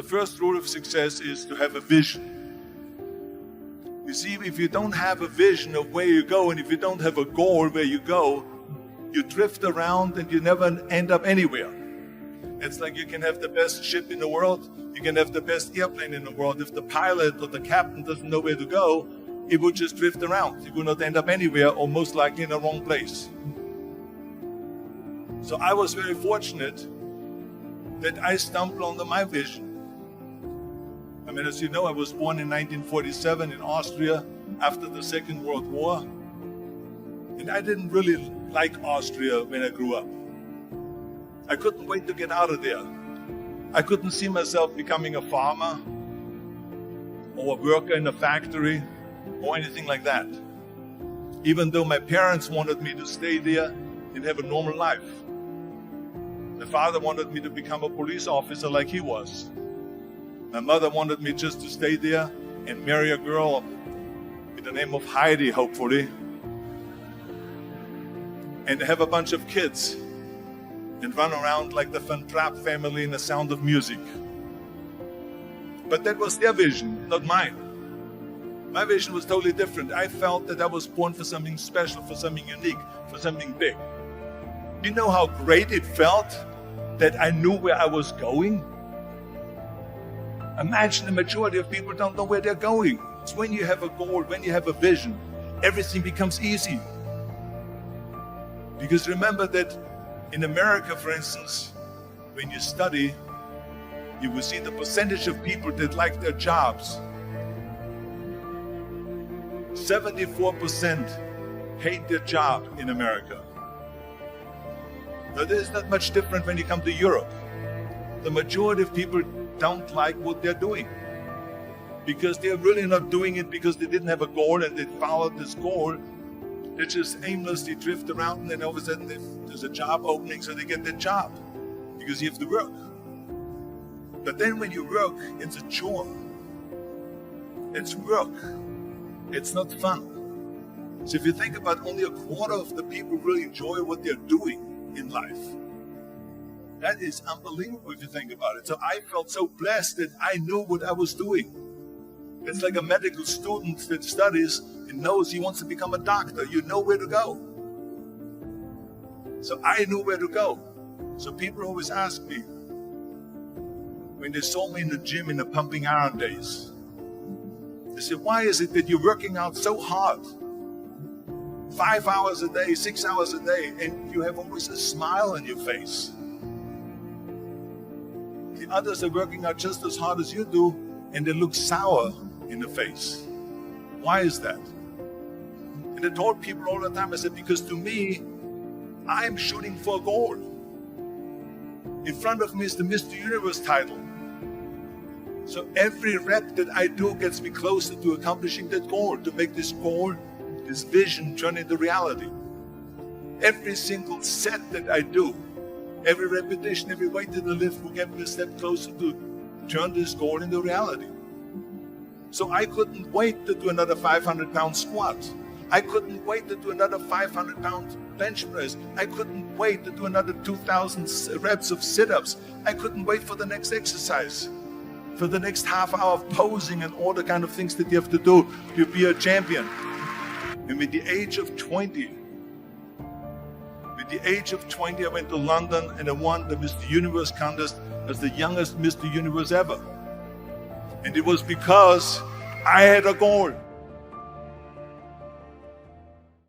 first rule of success is to have a vision. You see, if you don't have a vision of where you go, and if you don't have a goal where you go, you drift around and you never end up anywhere. It's like you can have the best ship in the world, you can have the best airplane in the world. If the pilot or the captain doesn't know where to go, it will just drift around. It will not end up anywhere, or most likely in the wrong place. So I was very fortunate that I stumbled onto my vision. I mean, as you know, I was born in 1947 in Austria after the Second World War. And I didn't really like Austria when I grew up. I couldn't wait to get out of there. I couldn't see myself becoming a farmer or a worker in a factory or anything like that. Even though my parents wanted me to stay there and have a normal life. My father wanted me to become a police officer like he was. My mother wanted me just to stay there and marry a girl with the name of Heidi, hopefully, and have a bunch of kids and run around like the Van Trapp family in The Sound of Music. But that was their vision, not mine. My vision was totally different. I felt that I was born for something special, for something unique, for something big. You know how great it felt that I knew where I was going? Imagine the majority of people don't know where they're going. It's when you have a goal, when you have a vision, everything becomes easy. Because remember that in America, for instance, when you study, you will see the percentage of people that like their jobs. 74% hate their job in America. Now, there's not much different when you come to Europe. The majority of people don't like what they're doing because they're really not doing it because they didn't have a goal and they followed this goal. They just aimlessly drift around, and then all of a sudden there's a job opening, so they get that job because you have to work. But then when you work, it's a chore. It's work. It's not fun. So if you think about, only a quarter of the people really enjoy what they're doing in life. That is unbelievable if you think about it. So I felt so blessed that I knew what I was doing. It's like a medical student that studies and knows he wants to become a doctor. You know where to go. So I knew where to go. So people always ask me, when they saw me in the gym in the pumping iron days, they said, why is it that you're working out so hard? 5 hours a day, 6 hours a day, and you have always a smile on your face. The others are working out just as hard as you do, and they look sour in the face. Why is that? And I told people all the time, I said, because to me, I'm shooting for a goal. In front of me is the Mr. Universe title. So every rep that I do gets me closer to accomplishing that goal, to make this goal, this vision, turn into reality. Every single set that I do, every repetition, every weight that I lift will get me a step closer to turn this goal into reality. So I couldn't wait to do another 500-pound squat. I couldn't wait to do another 500-pound bench press. I couldn't wait to do another 2,000 reps of sit-ups. I couldn't wait for the next exercise, for the next half hour of posing and all the kind of things that you have to do to be a champion. And with the age of 20, I went to London and I won the Mr. Universe contest as the youngest Mr. Universe ever. And it was because I had a goal.